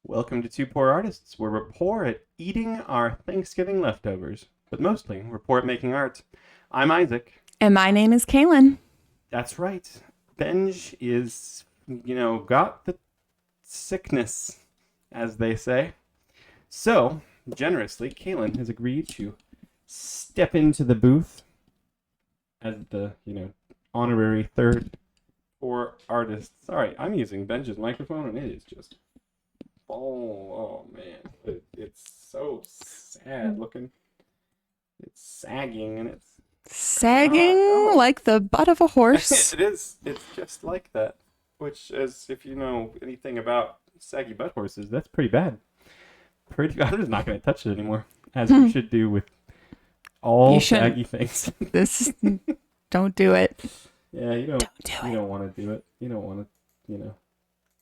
Welcome to Two Poor Artists, where we're poor at eating our Thanksgiving leftovers, but mostly we're poor at making art. I'm Isaac. And my name is Kaylin. That's right. Benj is, got the sickness, as they say. So, generously, Kaylin has agreed to step into the booth as the, honorary third poor artist. Sorry, I'm using Benj's microphone, and it is just oh man, it's so sad looking. It's sagging and it's Sagging like the butt of a horse. it is. It's just like that. Which, as if you know anything about saggy butt horses, that's pretty bad. I'm just not going to touch it anymore, as you should do with all saggy things. Don't do it. Yeah, you don't want to do it. You don't want to,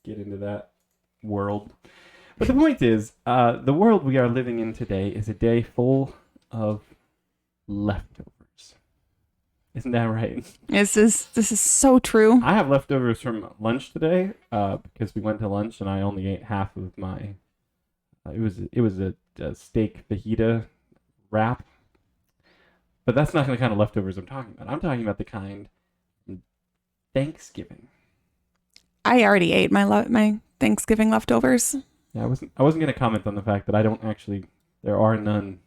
get into that world. But the point is, the world we are living in today is a day full of leftovers. Isn't that right? This is so true. I have leftovers from lunch today because we went to lunch and I only ate half of my. It was a steak fajita wrap, but that's not the kind of leftovers I'm talking about. I'm talking about the kind from Thanksgiving. I already ate my Thanksgiving leftovers. Yeah, I wasn't going to comment on the fact that I don't actually. There are none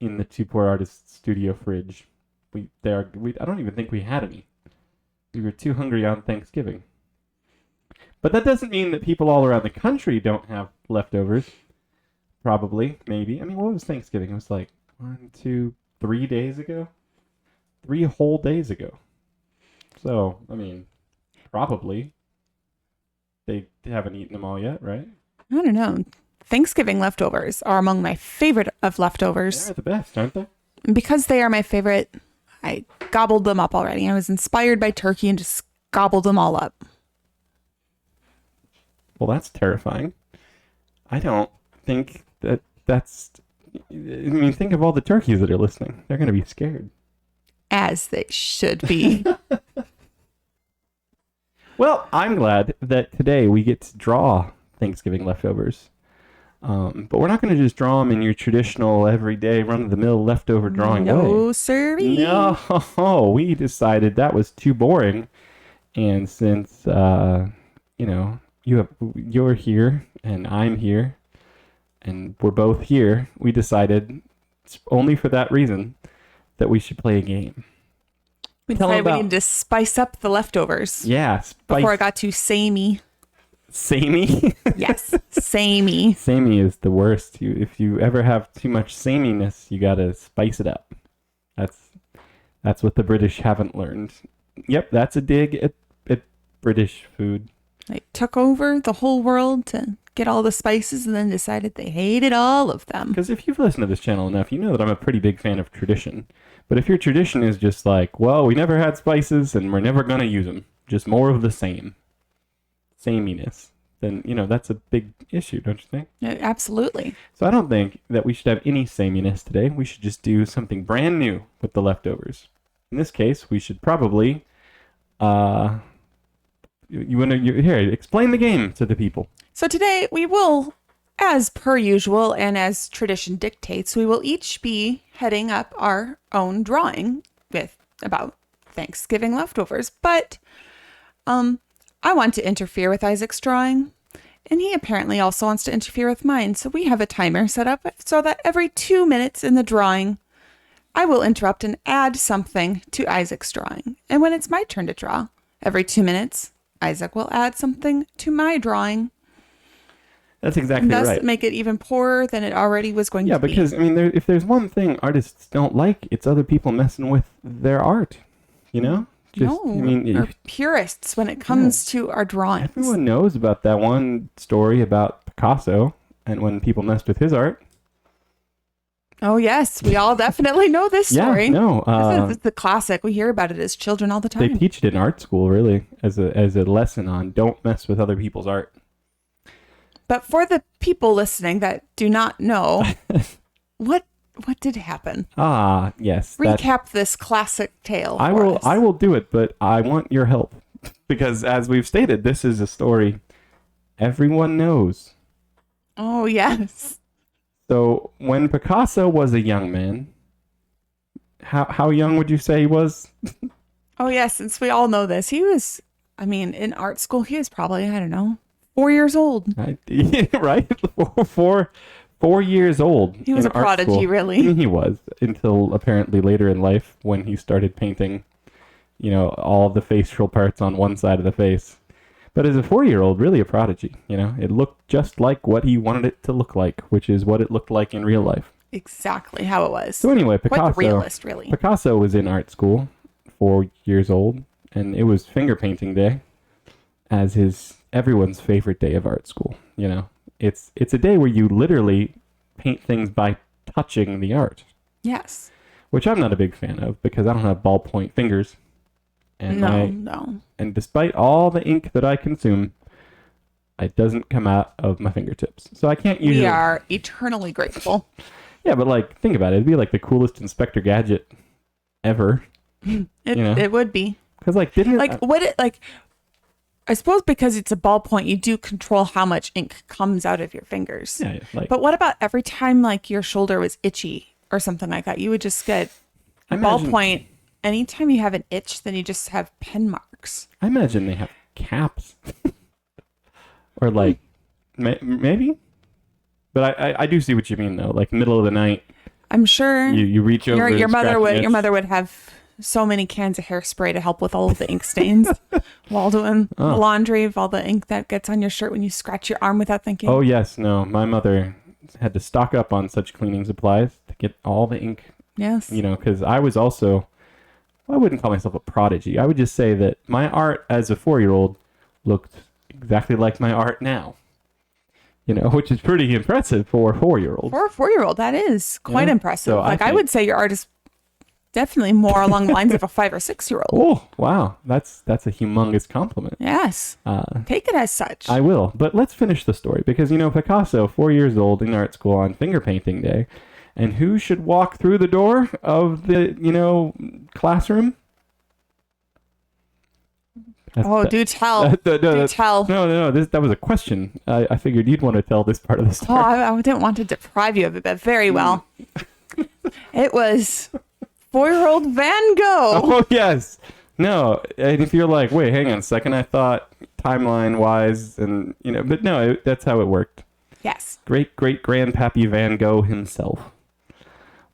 in the Two Poor Artists studio fridge. I don't even think we had any. We were too hungry on Thanksgiving. But that doesn't mean that people all around the country don't have leftovers. Probably, maybe. I mean, what was Thanksgiving? It was like 1, 2, 3 days ago. 3 whole days ago. So, I mean, probably. They haven't eaten them all yet, right? I don't know. Thanksgiving leftovers are among my favorite of leftovers. They're the best, aren't they? And because they are my favorite, I gobbled them up already. I was inspired by turkey and just gobbled them all up. Well, that's terrifying. I don't think that's... I mean, think of all the turkeys that are listening. They're going to be scared. As they should be. Well, I'm glad that today we get to draw Thanksgiving leftovers. But we're not going to just draw them in your traditional, everyday, run-of-the-mill leftover drawing way. No, sirree. No, we decided that was too boring. And since, you're here and I'm here and we're both here, we decided, only for that reason, that we should play a game. We decided we needed to spice up the leftovers. Yeah. Before I got too samey. Samey? Yes, samey. Samey is the worst. If you ever have too much sameness, you gotta spice it up. That's what the British haven't learned. Yep, that's a dig at British food. They took over the whole world to get all the spices and then decided they hated all of them. Because if you've listened to this channel enough, you know that I'm a pretty big fan of tradition. But if your tradition is just like, well, we never had spices and we're never going to use them, just more of the sameness, then, that's a big issue, don't you think? Yeah, absolutely. So I don't think that we should have any sameness today. We should just do something brand new with the leftovers. In this case, we should probably, here, explain the game to the people. So today we will, as per usual and as tradition dictates, we will each be heading up our own drawing about Thanksgiving leftovers. But I want to interfere with Isaac's drawing, and he apparently also wants to interfere with mine. So we have a timer set up so that every 2 minutes in the drawing, I will interrupt and add something to Isaac's drawing. And when it's my turn to draw, every 2 minutes, Isaac will add something to my drawing. That's exactly right. Thus make it even poorer than it already was going to be. Yeah, because, if there's one thing artists don't like, it's other people messing with their art, We're purists when it comes to our drawings. Everyone knows about that one story about Picasso and when people messed with his art. Oh, yes. We all definitely know this story. Yeah, no. It's the classic. We hear about it as children all the time. They teach it in art school, really, as a lesson on don't mess with other people's art. But for the people listening that do not know, what did happen? Ah, yes. Recap this classic tale. I will do it, but I want your help because, as we've stated, this is a story everyone knows. Oh, yes. So when Picasso was a young man, how young would you say he was? Oh, yes. Since we all know this, he was, I mean, in art school, he was probably, I don't know, 4 years old. Right? Four, 4 years old He was in a art prodigy, school. really. He was until apparently later in life when he started painting, all the facial parts on one side of the face. But as a 4-year-old, really a prodigy. It looked just like what he wanted it to look like, which is what it looked like in real life. Exactly how it was. So anyway, Quite the realist, really. Picasso was in art school, 4 years old, and it was finger painting day, as is everyone's favorite day of art school. It's a day where you literally paint things by touching the art, Yes. which I'm not a big fan of because I don't have ballpoint fingers, and No. and despite all the ink that I consume, it doesn't come out of my fingertips. So I can't usually. We are eternally grateful. Yeah, but think about it. It'd be like the coolest Inspector Gadget ever. It would be. Because didn't it I suppose because it's a ballpoint, you do control how much ink comes out of your fingers. Yeah, But what about every time your shoulder was itchy or something like that? You would just get a ballpoint. Anytime you have an itch, then you just have pen marks. I imagine they have caps. Or maybe? But I do see what you mean though. Middle of the night, I'm sure you reach over. your mother would itch. your mother would have so many cans of hairspray to help with all of the ink stains while doing the laundry of all the ink that gets on your shirt when you scratch your arm without thinking. Oh yes, no. My mother had to stock up on such cleaning supplies to get all the ink. Yes. Because I was also, I wouldn't call myself a prodigy. I would just say that my art as a 4-year-old looked exactly like my art now. Which is pretty impressive for a 4-year-old. For a 4-year-old, that is quite impressive. So I would say your art is definitely more along the lines of a 5 or 6-year-old. Oh, wow. That's a humongous compliment. Yes. Take it as such. I will. But let's finish the story because, Picasso, 4 years old in art school on finger painting day. And who should walk through the door of the, classroom? Do tell. Do tell. No. That was a question. I figured you'd want to tell this part of the story. I didn't want to deprive you of it, but very well. It was 4-year-old Van Gogh. Oh, yes. No, and if you're like, wait, hang on a second, I thought timeline-wise, and, but no, that's how it worked. Yes. Great-great-grandpappy Van Gogh himself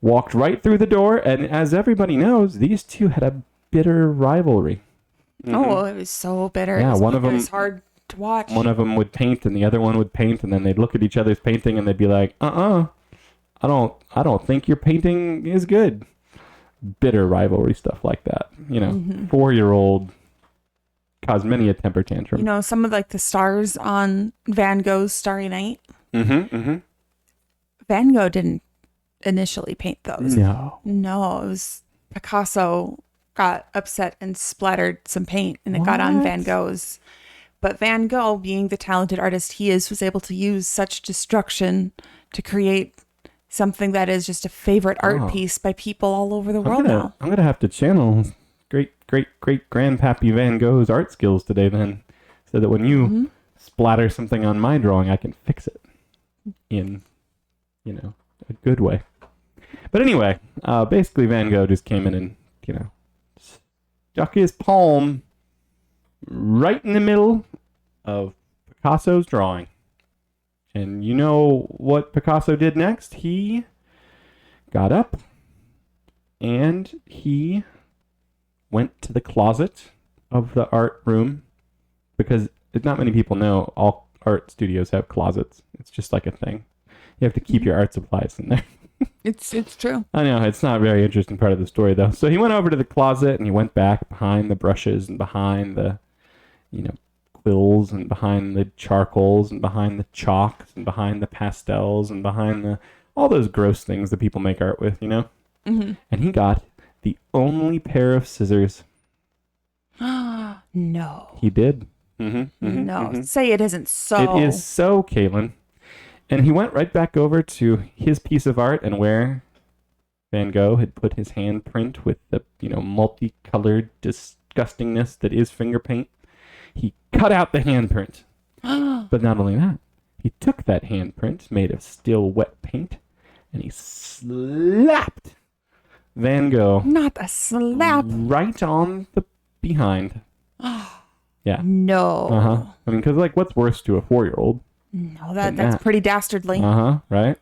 walked right through the door, and as everybody knows, these two had a bitter rivalry. Mm-hmm. Oh, it was so bitter. Yeah, it was hard to watch. One of them would paint, and the other one would paint, and then they'd look at each other's painting, and they'd be like, I don't think your painting is good. Bitter rivalry stuff like that. 4-year-old caused many a temper tantrum. Some of the stars on Van Gogh's Starry Night. Van Gogh didn't initially paint those. No, it was Picasso got upset and splattered some paint, and it got on Van Gogh's. But Van Gogh, being the talented artist he is, was able to use such destruction to create something that is just a favorite art piece by people all over the world now. I'm gonna have to channel great-great-great-grandpappy Van Gogh's art skills today, then, so that when you splatter something on my drawing, I can fix it in, a good way. But anyway, basically Van Gogh just came in and, stuck his palm right in the middle of Picasso's drawing. And you know what Picasso did next? He got up and he went to the closet of the art room, because not many people know all art studios have closets. It's just like a thing. You have to keep your art supplies in there. It's true. I know, it's not a very interesting part of the story, though. So he went over to the closet and he went back behind the brushes and behind the, quills and behind the charcoals and behind the chalks and behind the pastels and behind all those gross things that people make art with, And he got the only pair of scissors. No. He did. No. Say it isn't so. It is so, Caitlin. And he went right back over to his piece of art, and where Van Gogh had put his handprint with the, multicolored disgustingness that is finger paint, he cut out the handprint. But not only that, He took that handprint made of still wet paint and he slapped Van Gogh Not a slap. right on the behind. Yeah. No. Uh-huh. I mean, because, like, what's worse to a 4-year-old? No, Than that's that. pretty dastardly. Uh-huh, right?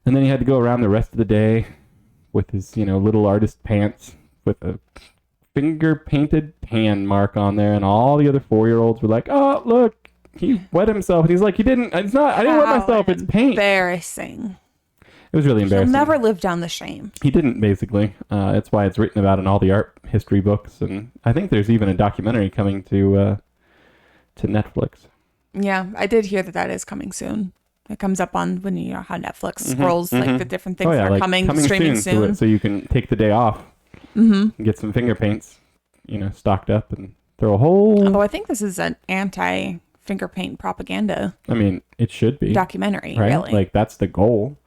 And then he had to go around the rest of the day with his, little artist pants with a finger-painted hand mark on there, and all the other 4-year-olds were like, oh, look, he wet himself. And he's like, I didn't wet myself, it's paint. Embarrassing. It was really He'll embarrassing. never live down the shame. He didn't, basically. That's why it's written about in all the art history books, and I think there's even a documentary coming to Netflix. Yeah, I did hear that is coming soon. It comes up on when you know how Netflix scrolls like the different things that are like, coming streaming soon. So you can take the day off and get some finger paints, stocked up and throw a whole... Although I think this is an anti-finger paint propaganda I mean, it should be. documentary, right? really. Like, that's the goal.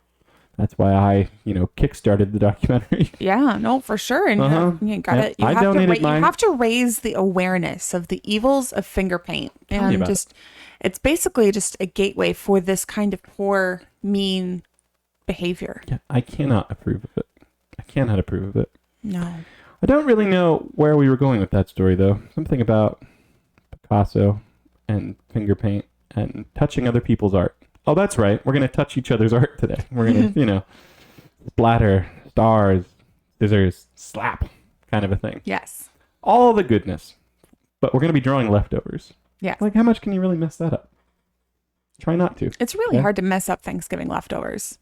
That's why I, kickstarted the documentary. Yeah, no, for sure. And you gotta, I donated mine. You have to raise the awareness of the evils of finger paint, and it's basically just a gateway for this kind of poor, mean behavior. Yeah, I cannot approve of it. I cannot approve of it. No. I don't really know where we were going with that story, though. Something about Picasso and finger paint and touching other people's art. Oh, that's right. We're going to touch each other's art today. We're going to, splatter, stars, scissors, slap, kind of a thing. Yes. All the goodness. But we're going to be drawing leftovers. Yeah. Like, how much can you really mess that up? Try not to. It's really hard to mess up Thanksgiving leftovers.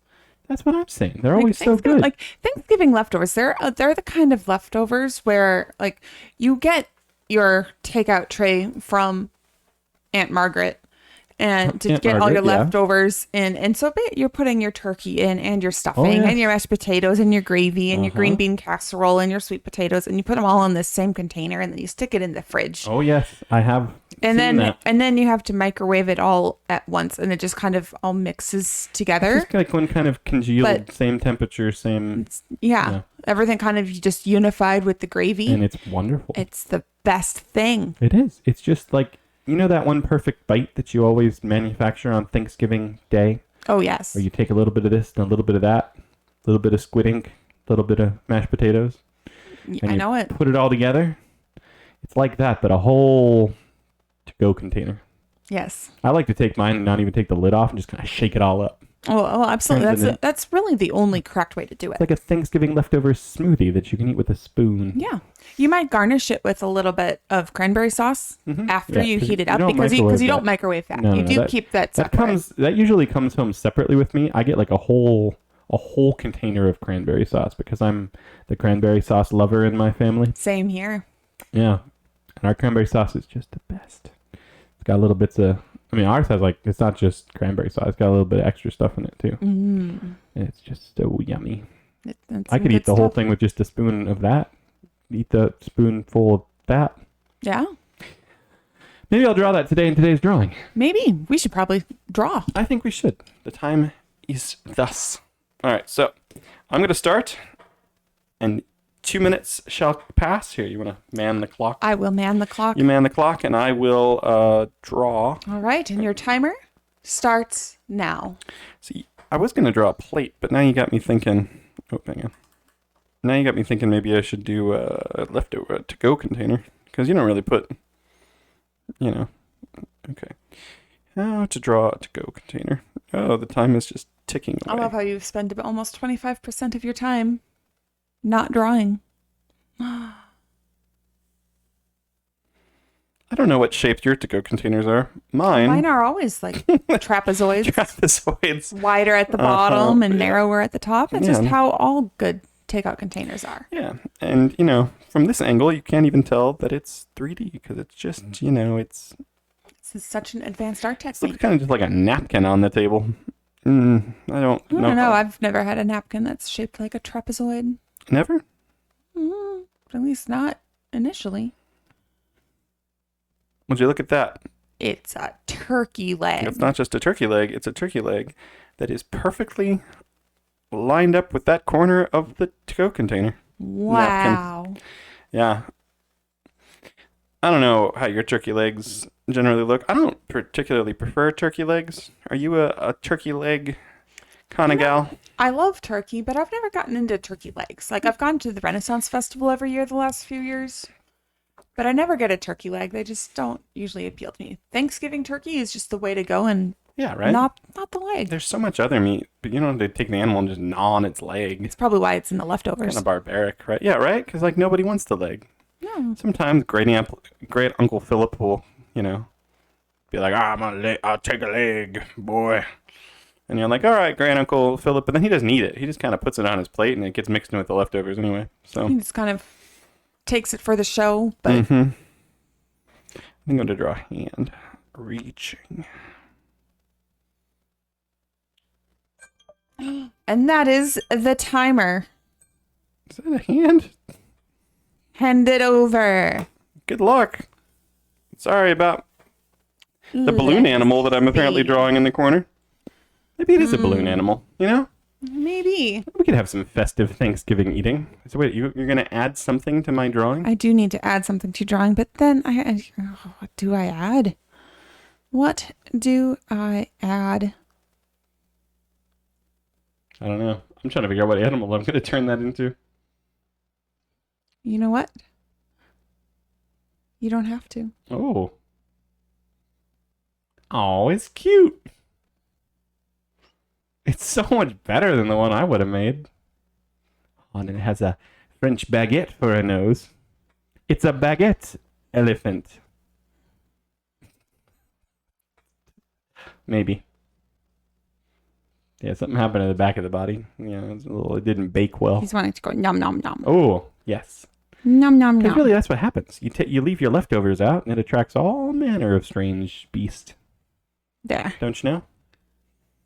That's what I'm saying. They're always so good. Like Thanksgiving leftovers, they're the kind of leftovers where like you get your takeout tray from Aunt Margaret and to get all your leftovers in, and so you're putting your turkey in and your stuffing and your mashed potatoes and your gravy and your green bean casserole and your sweet potatoes, and you put them all in this same container and then you stick it in the fridge. Oh yes, I have. And then you have to microwave it all at once, and it just kind of all mixes together. It's like one kind of congealed, same temperature, same. Everything kind of just unified with the gravy, and it's wonderful. It's the best thing. It is. It's just like, that one perfect bite that you always manufacture on Thanksgiving Day. Oh yes. Where you take a little bit of this and a little bit of that, a little bit of squid ink, a little bit of mashed potatoes. I know it. Put it all together. It's like that, but a whole to-go container. Yes. I like to take mine and not even take the lid off and just kind of shake it all up. Oh, absolutely. That's really the only correct way to do it. It's like a Thanksgiving leftover smoothie that you can eat with a spoon. Yeah. You might garnish it with a little bit of cranberry sauce after you heat it up because you don't microwave that. You do keep that separate. That usually comes home separately with me. I get like a whole container of cranberry sauce because I'm the cranberry sauce lover in my family. Same here. Yeah. And our cranberry sauce is just the best. It's got little bits of... ours has it's not just cranberry sauce. It's got a little bit of extra stuff in it too. And it's just so yummy. I could eat the whole thing with just a spoon of that. Eat the spoonful of that. Yeah. Maybe I'll draw that today in today's drawing. Maybe. We should probably draw. I think we should. The time is thus. All right, so I'm going to start, and 2 minutes shall pass. Here, you want to man the clock? I will man the clock. You man the clock, and I will draw. All right, and your timer starts now. See, I was going to draw a plate, but now you got me thinking... Oh, hang on. Now you got me thinking maybe I should do a leftover to-go container, because you don't really put, Okay. How to draw a to-go container. Oh, the time is just ticking away. I love how you spend almost 25% of your time not drawing. I don't know what shape your to-go containers are. Mine are always like trapezoids. Trapezoids. Wider at the bottom and narrower at the top. It's just how all good takeout containers are. Yeah. And, from this angle, you can't even tell that it's 3D because it's just, it's... This is such an advanced art technique. It looks kind of just like a napkin on the table. I don't know. I don't know. I've never had a napkin that's shaped like a trapezoid. Never? At least not initially. Would you look at that? It's a turkey leg. It's not just a turkey leg. It's a turkey leg that is perfectly lined up with that corner of the to-go container. Wow. Napkin. Yeah. I don't know how your turkey legs generally look. I don't particularly prefer turkey legs. Are you a turkey leg kind of gal? I love turkey, but I've never gotten into turkey legs. Like, I've gone to the Renaissance Festival every year the last few years, but I never get a turkey leg. They just don't usually appeal to me. Thanksgiving turkey is just the way to go, and Yeah, right? not the leg. There's so much other meat, but you don't have to take the animal and just gnaw on its leg. It's probably why it's in the leftovers. Kind of barbaric, right? Yeah, right? Because, like, nobody wants the leg. No. Sometimes great Uncle Philip will, be like, I'll take a leg, boy. And you're like, all right, Great Uncle Philip. But then he doesn't eat it. He just kind of puts it on his plate, and it gets mixed in with the leftovers anyway. So He just kind of takes it for the show, but I'm going to draw a hand. Reaching. and that is the timer. Is that a hand? Hand it over. Good luck. Sorry about the balloon animal that I'm apparently drawing in the corner. Maybe it is a balloon animal, Maybe. We could have some festive Thanksgiving eating. So wait, you're going to add something to my drawing? I do need to add something to drawing, but then what do I add? What do I add? I don't know. I'm trying to figure out what animal I'm going to turn that into. You know what? You don't have to. Oh. Oh, it's cute. It's so much better than the one I would have made. Oh, and it has a French baguette for a nose. It's a baguette elephant. Maybe. Yeah, something happened to the back of the body. Yeah, it didn't bake well. He's wanting to go nom nom nom. Oh, yes. Nom nom Because nom. really, that's what happens. You leave your leftovers out, and it attracts all manner of strange beasts. There. Don't you know?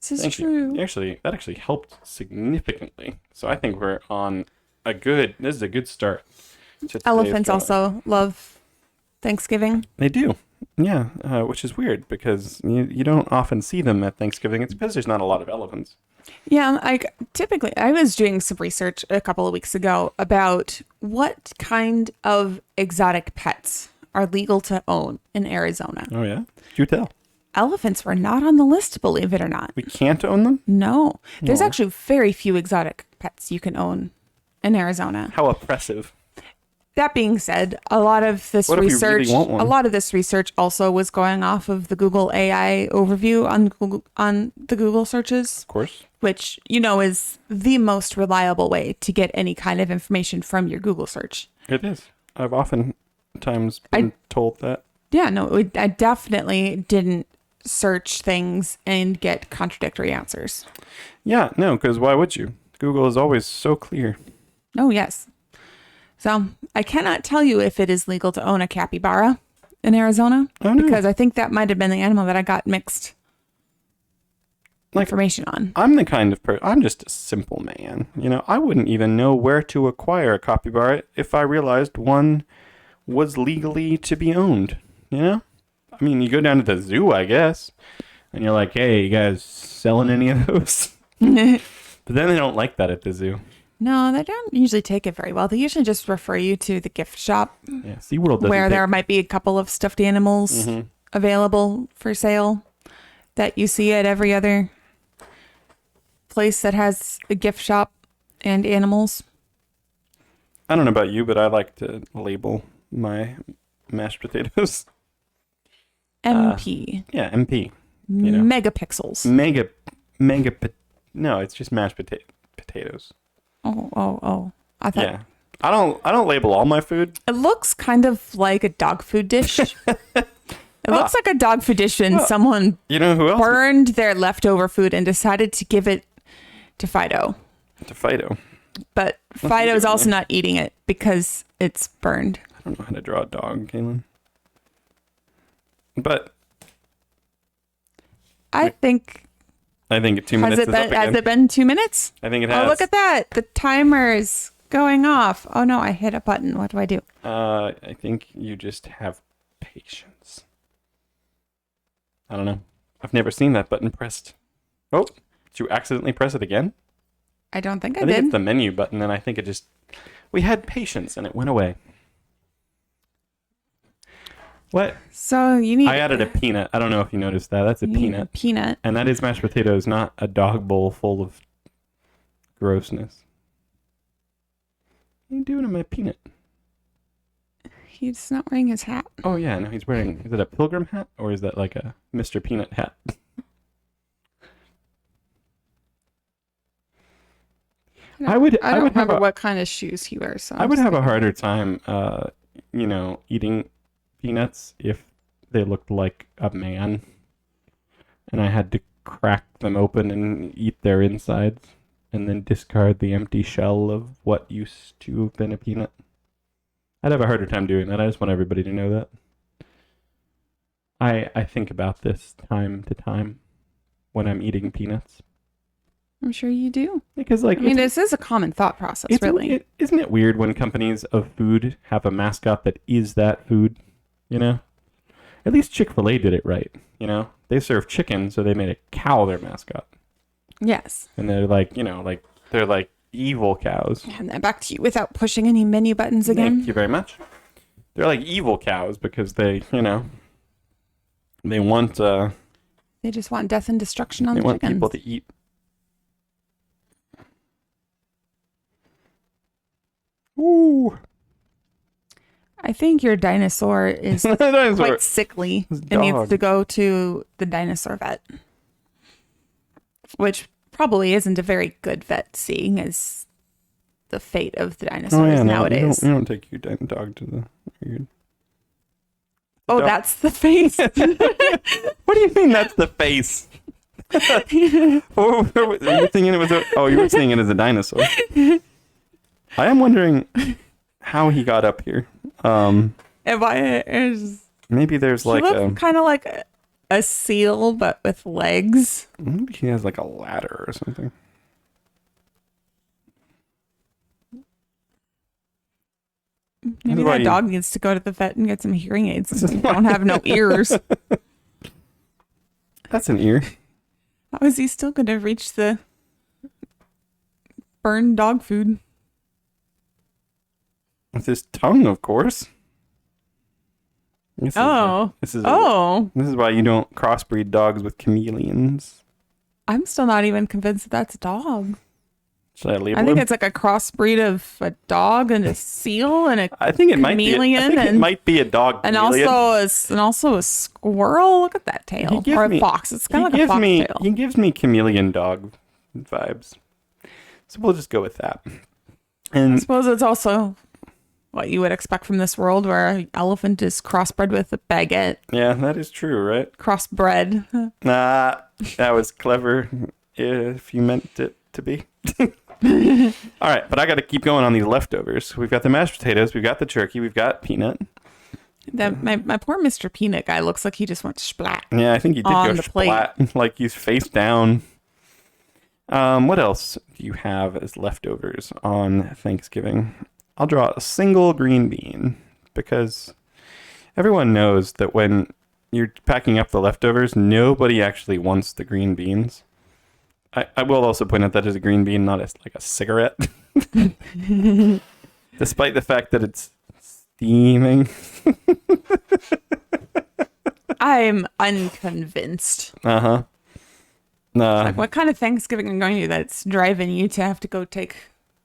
This is Thank true. you. Actually, that actually helped significantly. So I think we're on this is a good start. to today's Elephants drawing. also love Thanksgiving. They do. Yeah, which is weird because you don't often see them at Thanksgiving. It's because there's not a lot of elephants. Yeah, I was doing some research a couple of weeks ago about what kind of exotic pets are legal to own in Arizona. Oh, yeah? Do tell. Elephants were not on the list, believe it or not. We can't own them? No. There's Aw. actually very few exotic pets you can own in Arizona. How oppressive. That being said, a lot of this What if we really research want one? a lot of this research also was going off of the Google AI overview on the Google searches, Of course. which is the most reliable way to get any kind of information from your Google search. It is. I've oftentimes been told that. Yeah, no, I definitely didn't search things and get contradictory answers. Yeah, no, because why would you? Google is always so clear. Oh, yes. So I cannot tell you if it is legal to own a capybara in Arizona, Oh, no. because I think that might have been the animal that I got mixed Like, information on. I'm the kind of person, I'm just a simple man. I wouldn't even know where to acquire a capybara if I realized one was legally to be owned. I mean, you go down to the zoo, I guess, and you're like, hey, you guys selling any of those? But then they don't like that at the zoo. No, they don't usually take it very well. They usually just refer you to the gift shop Yeah, SeaWorld doesn't where take- there might be a couple of stuffed animals available for sale that you see at every other place that has a gift shop and animals. I don't know about you, but I like to label my mashed potatoes. MP. Yeah, MP. Megapixels. No, it's just mashed potatoes. Oh. I thought Yeah. I don't label all my food. it looks kind of like a dog food dish. It looks like a dog food dish and someone You know who else? burned their leftover food and decided to give it to Fido. To Fido. But Fido's also not eating it because it's burned. I don't know how to draw a dog, Kaylin. But I think 2 minutes is up again. has it been 2 minutes? I think it has. Oh, look at that. The timer is going off. Oh no, I hit a button. What do I do? I think you just have patience. I don't know. I've never seen that button pressed. Oh, did you accidentally press it again? I don't think I I think did. it's the menu button, and I think it just... We had patience, and it went away. What? So you need. I added a peanut. I don't know if you noticed that. That's a you need peanut. Peanut. And that is mashed potatoes, not a dog bowl full of grossness. What are you doing to my peanut? He's not wearing his hat. Oh, yeah. No, he's wearing... Is it a pilgrim hat? Or is that like a Mr. Peanut hat? I would don't have remember a, what kind of shoes he wears. So I would have a harder time, eating peanuts if they looked like a man, and I had to crack them open and eat their insides, and then discard the empty shell of what used to have been a peanut. I'd have a harder time doing that. I just want everybody to know that. I think about this time to time when I'm eating peanuts. I'm sure you do. Because, like, I mean, this is a common thought process, really. Isn't it weird when companies of food have a mascot that is that food? You know? At least Chick-fil-A did it right, you know? They serve chicken, so they made a cow their mascot. Yes. And they're like, they're like evil cows. And then back to you without pushing any menu buttons again. Thank you very much. They're like evil cows because they, they want... They just want death and destruction on the chickens. They want people to eat. Ooh. I think your dinosaur is quite sickly and needs to go to the dinosaur vet. Which probably isn't a very good vet, seeing as the fate of the dinosaurs nowadays. You don't take your dog to the... Oh, that's the face. What do you mean that's the face? You were thinking it was you were seeing it as a dinosaur. I am wondering how he got up here. Maybe there's like kind of like a seal, but with legs. Maybe he has like a ladder or something. Maybe that dog needs to go to the vet and get some hearing aids. Don't have no ears. That's an ear. How is he still going to reach the burned dog food? With his tongue, of course. This is why you don't crossbreed dogs with chameleons. I'm still not even convinced that that's a dog. Should I label I think him? it's like a crossbreed of a dog and a seal and a chameleon. It might be a dog chameleon. And also a squirrel. Look at that tail. Or a fox. It's kind of like a fox tail. He gives me chameleon dog vibes. So we'll just go with that. And I suppose it's also what you would expect from this world where an elephant is crossbred with a baguette. Yeah, that is true, right? Crossbred. Nah, that was clever if you meant it to be. All right, but I got to keep going on these leftovers. We've got the mashed potatoes, we've got the turkey, we've got peanut. My poor Mr. Peanut guy looks like he just went splat. Yeah, I think he did go splat, like he's face down. What else do you have as leftovers on Thanksgiving? I'll draw a single green bean because everyone knows that when you're packing up the leftovers, nobody actually wants the green beans. I will also point out that is a green bean, not like a cigarette. Despite the fact that it's steaming. I'm unconvinced. Uh-huh. Like, what kind of Thanksgiving are you going to do that's driving you to have to go take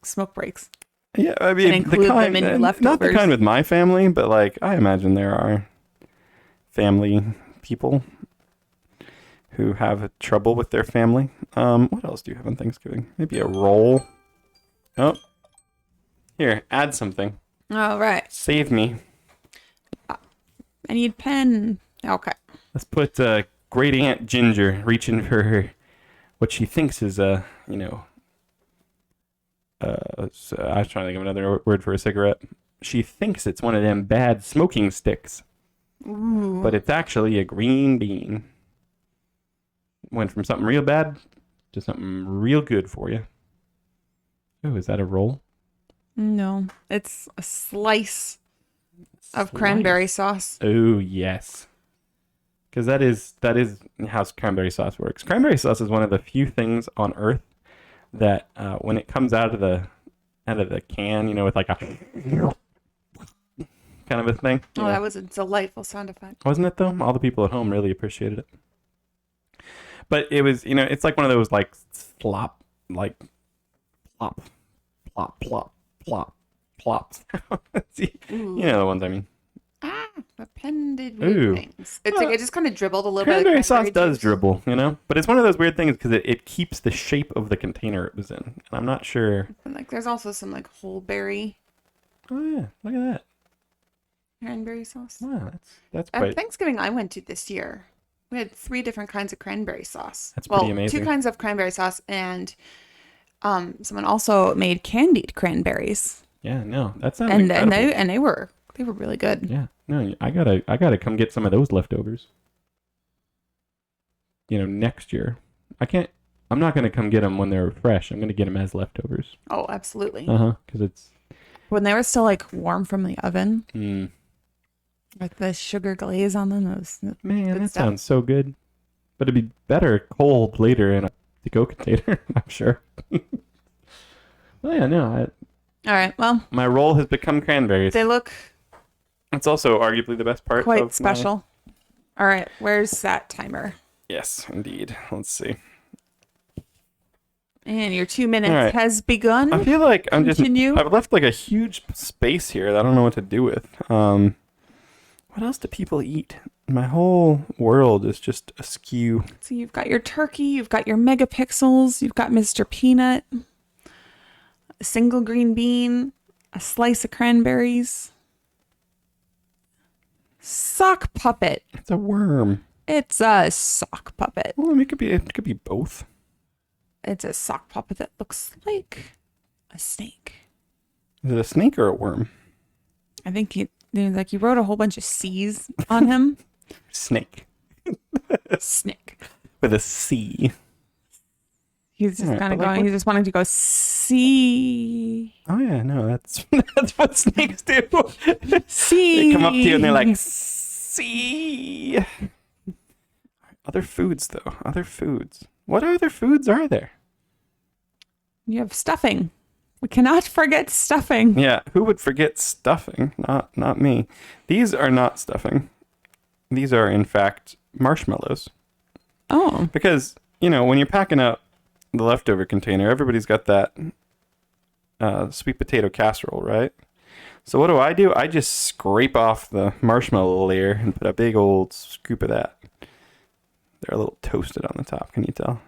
smoke breaks? Yeah, I mean, include them in leftovers. Not the kind with my family, but like I imagine there are family people who have trouble with their family. What else do you have on Thanksgiving? Maybe a roll. Oh, here, add something. All right. Save me. I need pen. Okay. Let's put Great Aunt Ginger reaching for her, what she thinks is a, so I was trying to think of another word for a cigarette. She thinks it's one of them bad smoking sticks. Ooh. But it's actually a green bean. Went from something real bad to something real good for you. Oh, is that a roll? No, it's a slice of cranberry sauce. Oh, yes. Because that is how cranberry sauce works. Cranberry sauce is one of the few things on earth that when it comes out of the can, with like a kind of a thing. Oh, that was a delightful sound effect. Wasn't it though? All the people at home really appreciated it. But it was, it's like one of those like slop, like plop, plop, plop, plop, plop. You know the ones I mean. Ah, appended Ooh. weird things. It just kind of dribbled a little bit. Cranberry Of sauce does juice. dribble, But it's one of those weird things because it keeps the shape of the container it was in. And I'm not sure. And like, there's also some like whole berry Oh yeah, look at that. cranberry sauce. Wow, that's At quite. Thanksgiving I went to this year, we had 3 different kinds of cranberry sauce. That's pretty amazing. 2 kinds of cranberry sauce, and someone also made candied cranberries. Yeah, no, that sounds And incredible. they were really good. Yeah, no, I gotta come get some of those leftovers. Next year. I'm not gonna come get them when they're fresh. I'm gonna get them as leftovers. Oh, absolutely. Because it's. When they were still like warm from the oven, Mm, with the sugar glaze on them, man, good that stuff. sounds so good. But it'd be better cold later in a to-go container. I'm sure. Well, yeah, no. All right. Well, My role has become cranberries. they look It's also arguably the best part. quite of special. All right. Where's that timer? Yes, indeed. Let's see. And your 2 minutes All right. has begun. I feel like Continue. I've left like a huge space here that I don't know what to do with. What else do people eat? My whole world is just askew. So you've got your turkey, you've got your megapixels, you've got Mr. Peanut, a single green bean, a slice of cranberries, sock puppet. It's a worm. It's a sock puppet. Well, I mean, it could be both. It's a sock puppet that looks like a snake. Is it a snake or a worm? I think you wrote a whole bunch of C's on him. Snake Snake. with a C. He's just Alright, kind of but like going. He's just wanting to go C. Oh yeah, no, that's that's what snakes do. C. They come up to you and they're like, "See." Other foods, though. Other foods. What other foods are there? You have stuffing. We cannot forget stuffing. Yeah, who would forget stuffing? Not me. These are not stuffing. These are, in fact, marshmallows. Oh. Because, when you're packing up the leftover container, everybody's got that sweet potato casserole, right? So what do? I just scrape off the marshmallow layer and put a big old scoop of that. They're a little toasted on the top, can you tell?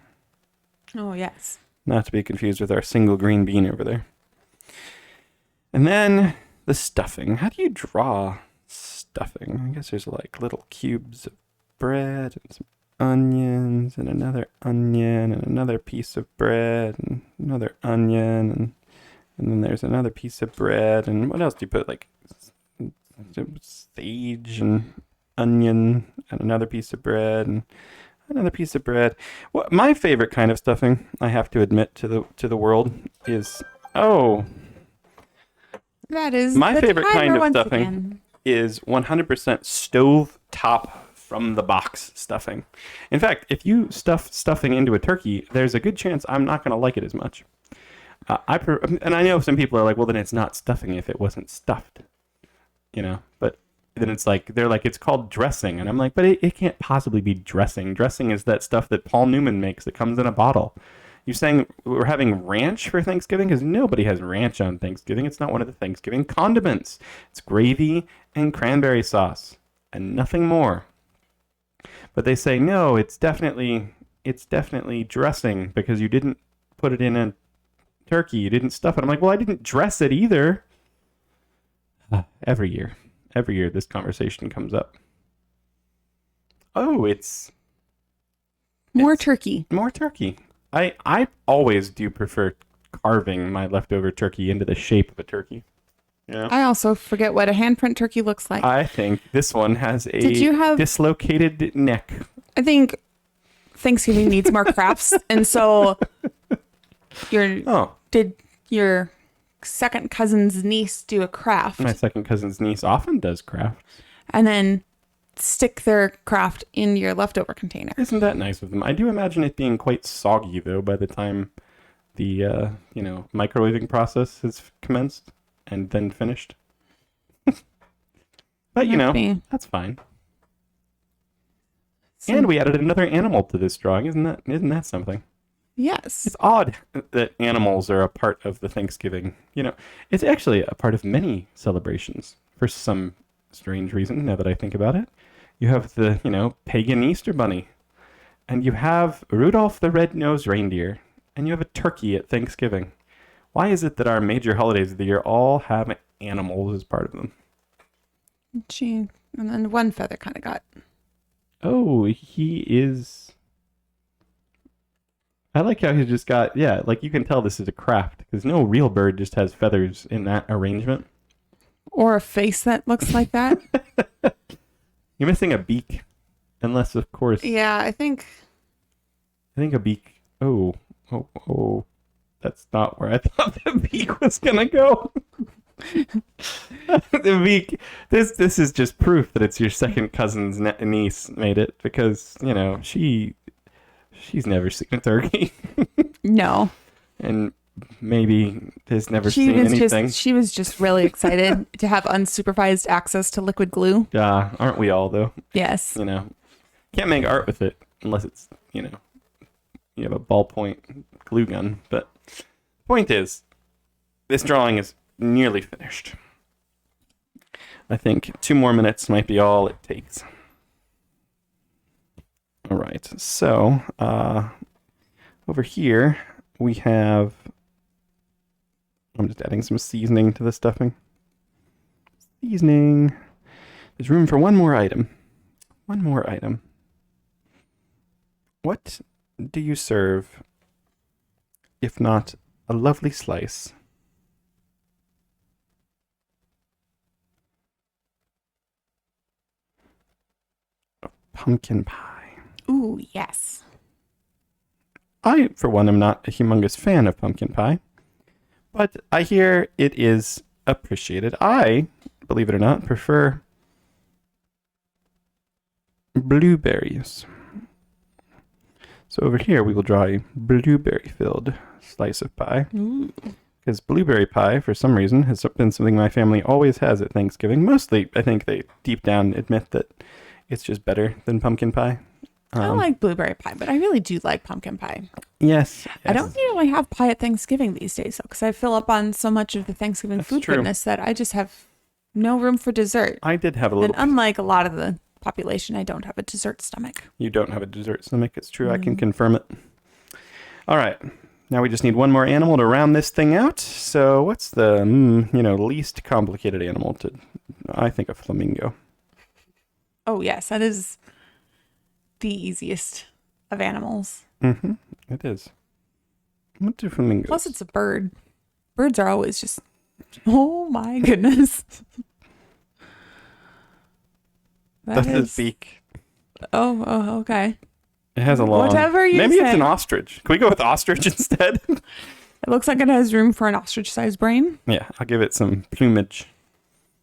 Oh, yes. Not to be confused with our single green bean over there. And then the stuffing. How do you draw stuffing? I guess there's like little cubes of bread and some onions and another onion and another piece of bread and another onion and then there's another piece of bread. And what else do you put? Like sage and onion and another piece of bread and another piece of bread. What my favorite kind of stuffing, I have to admit to the world, is That is my the favorite kind timer of once stuffing again. is 100% stove top from the box stuffing. In fact, if you stuff stuffing into a turkey, there's a good chance I'm not going to like it as much. And I know some people are like, well, then it's not stuffing if it wasn't stuffed, but then it's like, they're like, it's called dressing. And I'm like, but it can't possibly be dressing. Dressing is that stuff that Paul Newman makes that comes in a bottle. You're saying we're having ranch for Thanksgiving? Because nobody has ranch on Thanksgiving. It's not one of the Thanksgiving condiments. It's gravy and cranberry sauce and nothing more. But they say, no, it's definitely dressing because you didn't put it in a turkey. You didn't stuff it. I'm like, well, I didn't dress it either. Every year this conversation comes up. Oh, it's More turkey. more turkey. I always do prefer carving my leftover turkey into the shape of a turkey. Yeah. I also forget what a handprint turkey looks like. I think this one has a Did you have- dislocated neck. I think Thanksgiving needs more crafts, and so did your second cousin's niece do a craft My second cousin's niece often does crafts. and then stick their craft in your leftover container? Isn't that nice of them? I do imagine it being quite soggy, though, by the time the, microwaving process has commenced and then finished. But, Must be. that's fine. So- And we added another animal to this drawing. Isn't that something? Yes. It's odd that animals are a part of the Thanksgiving. It's actually a part of many celebrations for some strange reason, now that I think about it. You have the, pagan Easter bunny. And you have Rudolph the Red-Nosed Reindeer. And you have a turkey at Thanksgiving. Why is it that our major holidays of the year all have animals as part of them? And then one feather kind of got. Oh, he is... I like how he's just got, like you can tell this is a craft, because no real bird just has feathers in that arrangement. Or a face that looks like that. You're missing a beak, unless, of course... Yeah, I think a beak... Oh, that's not where I thought the beak was going to go. The beak... This is just proof that it's your second cousin's niece made it, because, she's never seen a turkey. no. And maybe has never seen anything. She was just really excited to have unsupervised access to liquid glue. Yeah, aren't we all, though? Yes. Can't make art with it unless it's, you have a ballpoint glue gun. But the point is, this drawing is nearly finished. I think 2 more minutes might be all it takes. All right, so over here we have, I'm just adding some seasoning to the stuffing. Seasoning. There's room for one more item. What do you serve if not a lovely slice of pumpkin pie? Ooh, yes. I, for one, am not a humongous fan of pumpkin pie, but I hear it is appreciated. I, believe it or not, prefer blueberries. So over here, we will draw a blueberry-filled slice of pie. Ooh. Because blueberry pie, for some reason, has been something my family always has at Thanksgiving. Mostly, I think they deep down admit that it's just better than pumpkin pie. I like blueberry pie, but I really do like pumpkin pie. Yes. I don't usually have pie at Thanksgiving these days, though, because I fill up on so much of the Thanksgiving food true. goodness that I just have no room for dessert. I did have a little... And unlike a lot of the population, I don't have a dessert stomach. You don't have a dessert stomach. It's true. I can confirm it. All right. Now we just need one more animal to round this thing out. So what's the, least complicated animal to... I think a flamingo. Oh, yes. That is the easiest of animals. Mm-hmm. It is. What do flamingos? Plus, it's a bird. Birds are always just... Oh, my goodness. That's his beak. Oh, okay. It has a long... Whatever you Maybe say. it's an ostrich. Can we go with ostrich instead? It looks like it has room for an ostrich-sized brain. Yeah, I'll give it some plumage.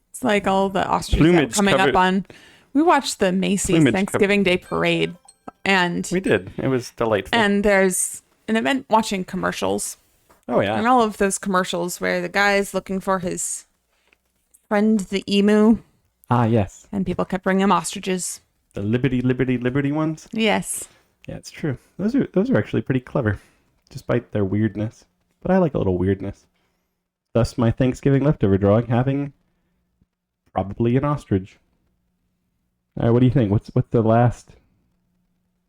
It's like all the ostriches Plumage coming covered- up on... We watched the Macy's Plumage Thanksgiving Day Parade, and We did. It was delightful. and there's an event watching commercials. Oh, yeah. And all of those commercials where the guy's looking for his friend, the emu, Ah, yes. and people kept bringing him ostriches. The Liberty ones. Yes. Yeah, it's true. Those are actually pretty clever, despite their weirdness. But I like a little weirdness. Thus, my Thanksgiving leftover drawing having probably an ostrich. All right, what do you think? What's the last?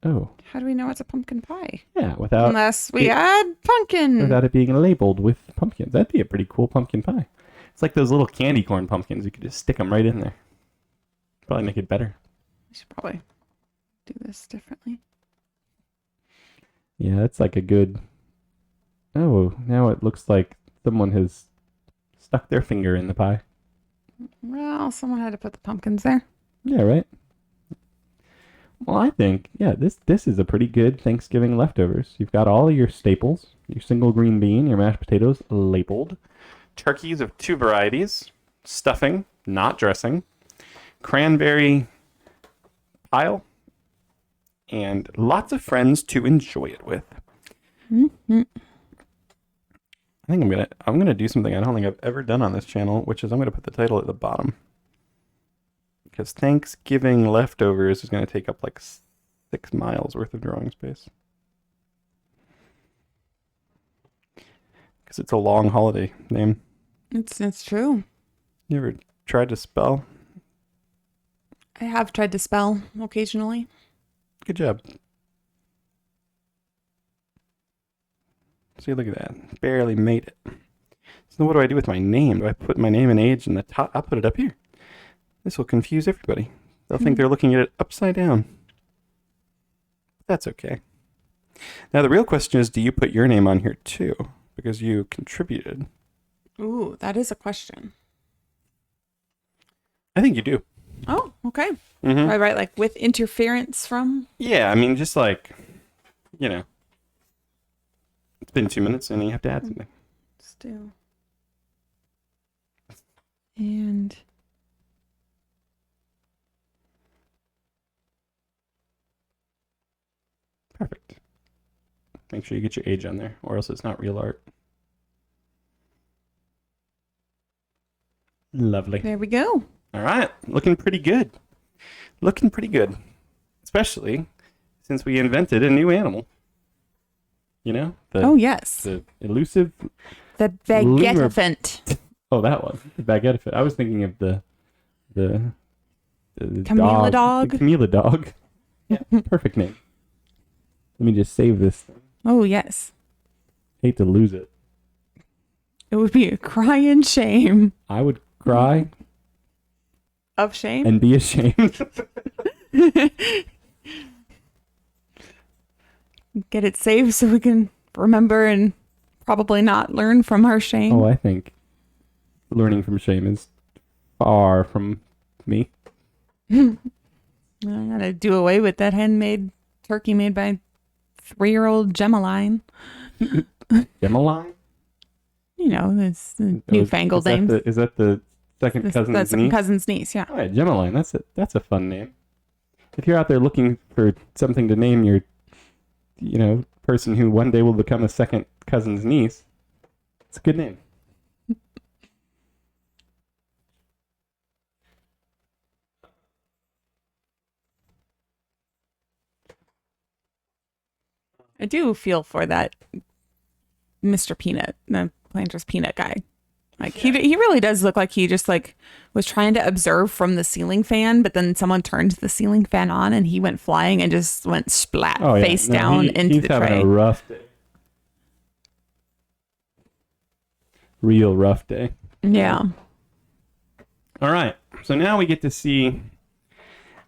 Oh, How do we know it's a pumpkin pie? yeah, without Unless we add pumpkin. without it being labeled with pumpkins. That'd be a pretty cool pumpkin pie. It's like those little candy corn pumpkins. You could just stick them right in there. Probably make it better. We should probably do this differently. Yeah, that's like a good... Oh, now it looks like someone has stuck their finger in the pie. Well, someone had to put the pumpkins there. Yeah, right? Well, I think, this is a pretty good Thanksgiving leftovers. You've got all of your staples, your single green bean, your mashed potatoes labeled, turkeys of 2 varieties, stuffing, not dressing, cranberry pile, and lots of friends to enjoy it with. Mm-hmm. I think I'm gonna do something I don't think I've ever done on this channel, which is I'm gonna put the title at the bottom. because Thanksgiving leftovers is going to take up like 6 miles worth of drawing space. Because it's a long holiday name. It's true. You ever tried to spell? I have tried to spell occasionally. Good job. See, look at that. Barely made it. So what do I do with my name? Do I put my name and age in the top? I'll put it up here. This will confuse everybody. They'll think they're looking at it upside down. That's okay. Now the real question is, do you put your name on here too? Because you contributed. Ooh, that is a question. I think you do. Oh, okay. Mm-hmm. I write like with interference from. Yeah, I mean, just like, you know, it's been 2 minutes and you have to add something. Still. And. Perfect. Make sure you get your age on there, or else it's not real art. Lovely. There we go. All right, looking pretty good. Looking pretty good. Especially since we invented a new animal. You know? Oh, yes. The elusive... The baguette elephant. Oh, that one. The baguette elephant. I was thinking of the Camilla dog. The Camilla dog. Yeah, perfect name. Let me just save this thing. Oh, yes. Hate to lose it. It would be a crying shame. I would cry Of shame? and be ashamed. Get it saved so we can remember and probably not learn from our shame. Oh, I think learning from shame is far from me. I gotta do away with that handmade turkey made by 3-year-old Gemmaline. Gemmaline? You know, this newfangled name. Is that the second cousin's That's niece? cousin's niece, yeah. Oh, yeah, Gemmaline. That's a fun name. If you're out there looking for something to name your, person who one day will become a second cousin's niece, it's a good name. I do feel for that Mr. Peanut, the Planters Peanut guy. Like he really does look like he just like was trying to observe from the ceiling fan, but then someone turned the ceiling fan on and he went flying and just went splat face down into the tray. He's having a rough day. Real rough day. Yeah. All right. So now we get to see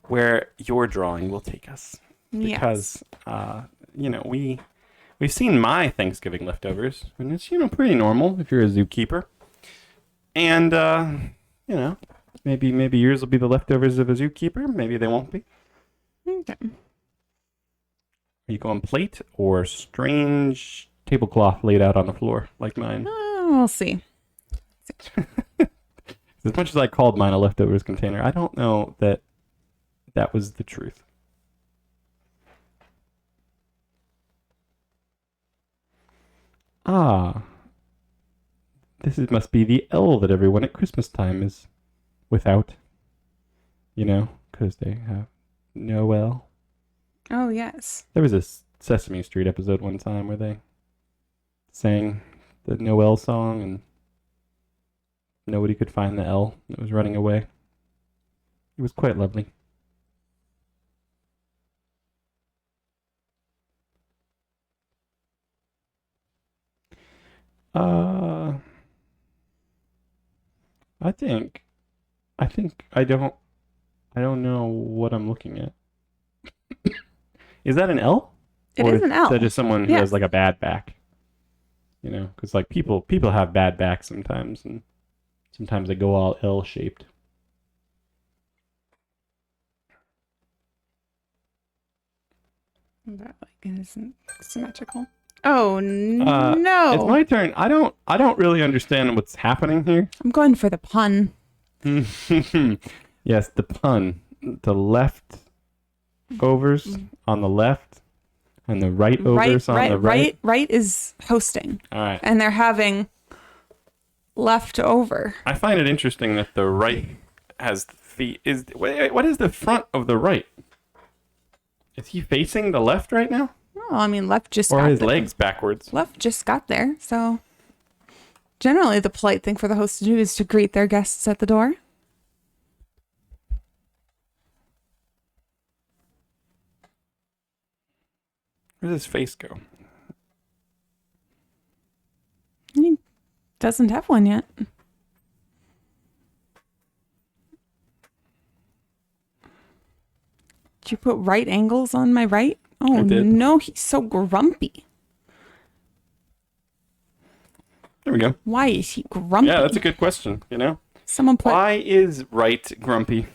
where your drawing will take us. Because, we've seen my Thanksgiving leftovers, and it's, pretty normal if you're a zookeeper. And, maybe yours will be the leftovers of a zookeeper. Maybe they won't be. Okay. Are you going plate or strange tablecloth laid out on the floor like mine? We'll see. As much as I called mine a leftovers container, I don't know that was the truth. Ah. Must be the L that everyone at Christmas time is without. Because they have no L. Oh, yes. There was a Sesame Street episode one time where they sang the Noel song and nobody could find the L. It was running away. It was quite lovely. I don't know what I'm looking at. Is that an L? It is an L. Is that just someone who Yes. has like a bad back? Because like people have bad backs sometimes, and sometimes they go all L shaped. That like isn't symmetrical. Oh no! It's my turn. I don't really understand what's happening here. I'm going for the pun. Yes, the pun. The left overs on the left, and the right overs on the right. Right is hosting, All right. and they're having left over. I find it interesting that the right has feet. What is the front of the right? Is he facing the left right now? Oh, I mean, left just Or got his there. legs backwards? Left just got there, so generally the polite thing for the host to do is to greet their guests at the door. Where does his face go? He doesn't have one yet. Did you put right angles on my right? Oh I did. no, he's so grumpy. There we go. Why is he grumpy? Yeah, that's a good question, you know? Someone put Why is right grumpy?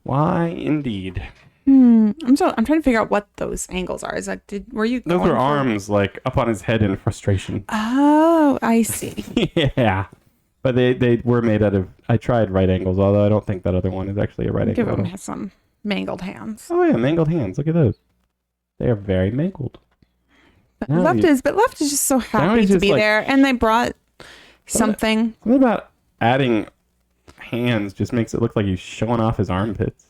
Why indeed? I'm trying to figure out what those angles are. Is like were you Those going were for- arms like up on his head in frustration. Oh, I see. Yeah. But they were made out of, I tried right angles, although I don't think that other one is actually a right Give angle. him some mangled hands. Oh yeah, mangled hands. Look at those. They are very mangled. But Now left he- is just so happy he's to just be like- there, and they brought something. Something about adding hands just makes it look like he's showing off his armpits.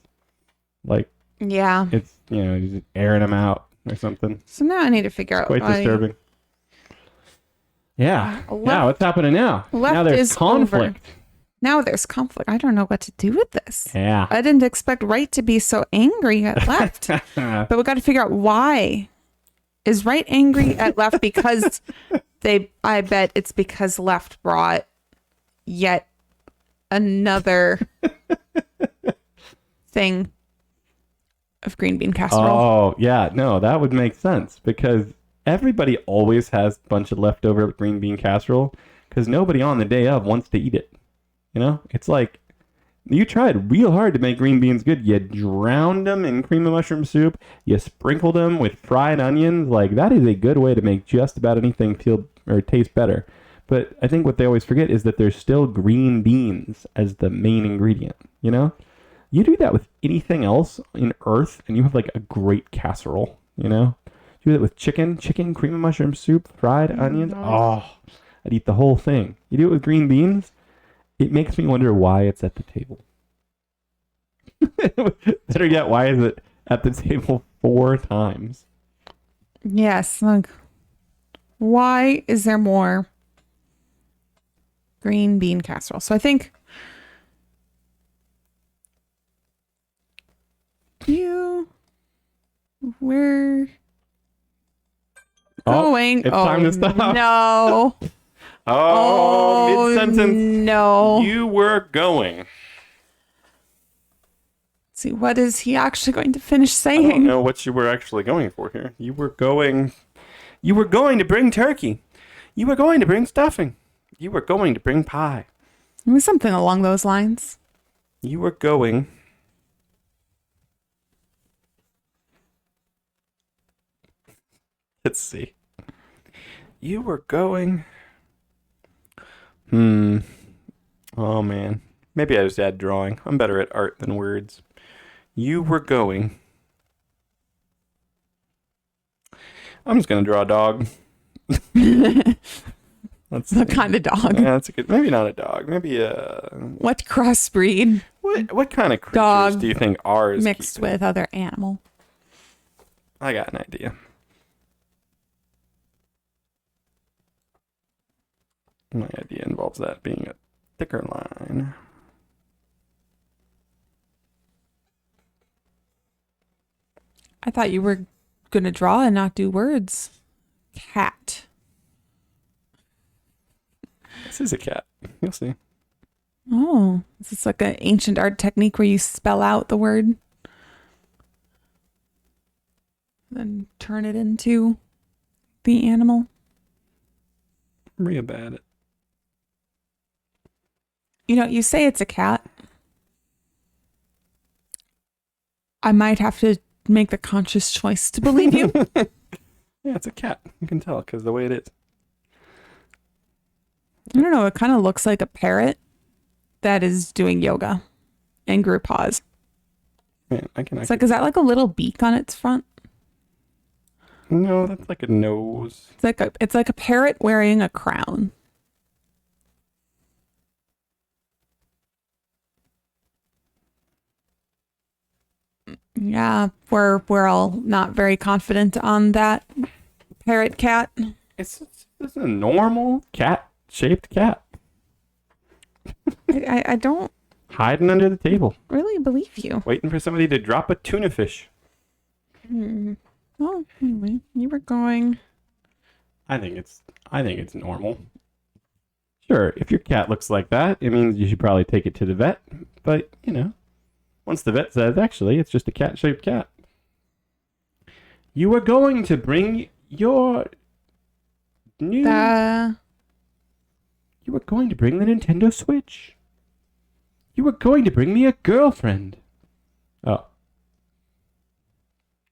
Like Yeah. it's, he's just airing them out or something. So now I need to figure out Quite why- disturbing. Yeah. Left- Yeah, what's happening now? left Now there's is conflict. Now there's conflict. I don't know what to do with this. Yeah. I didn't expect right to be so angry at left. But we got to figure out why. Is right angry at left because I bet it's because left brought yet another thing of green bean casserole. Oh, yeah. No, that would make sense because everybody always has a bunch of leftover green bean casserole because nobody on the day of wants to eat it. It's like you tried real hard to make green beans good. You drowned them in cream of mushroom soup. You sprinkled them with fried onions. Like that is a good way to make just about anything feel or taste better. But I think what they always forget is that there's still green beans as the main ingredient. You do that with anything else in earth and you have like a great casserole, Do that with chicken, cream of mushroom soup, fried onions. Oh, I'd eat the whole thing. You do it with green beans, it makes me wonder why it's at the table. Better yet, why is it at the table 4 times? Yes. Like, why is there more green bean casserole? So I think we're going. It's time to stop. No. Oh, mid-sentence. No. You were going. Let's see, what is he actually going to finish I don't saying? know what you were actually going for here. You were going to bring turkey. You were going to bring stuffing. You were going to bring pie. It was something along those lines. You were going. Let's see. You were going. Oh man. Maybe I just add drawing. I'm better at art than words. You were going. I'm just gonna draw a dog. Let's What see. kind of dog? Yeah, that's a good. Maybe not a dog. Maybe What crossbreed what kind of creatures Dog do you think ours mixed with other animal? I got an idea. My idea involves that being a thicker line. I thought you were going to draw and not do words. Cat. This is a cat. You'll see. Oh, is this like an ancient art technique where you spell out the word? Then turn it into the animal? I'm real bad at. You say it's a cat. I might have to make the conscious choice to believe you. Yeah, it's a cat. You can tell because the way it is. I don't know. It kind of looks like a parrot that is doing yoga and grew paws. Man, I can. It's like, is that like a little beak on its front? No, that's like a nose. It's like a parrot wearing a crown. Yeah, we're all not very confident on that parrot cat. It's a normal cat-shaped cat. I don't Hiding under the table. really believe you. Waiting for somebody to drop a tuna fish. Well, anyway, you were going. I think it's normal. Sure, if your cat looks like that, it means you should probably take it to the vet. But, once the vet says, actually, it's just a cat-shaped cat. You are going to bring your new... You are going to bring the Nintendo Switch. You are going to bring me a girlfriend. Oh.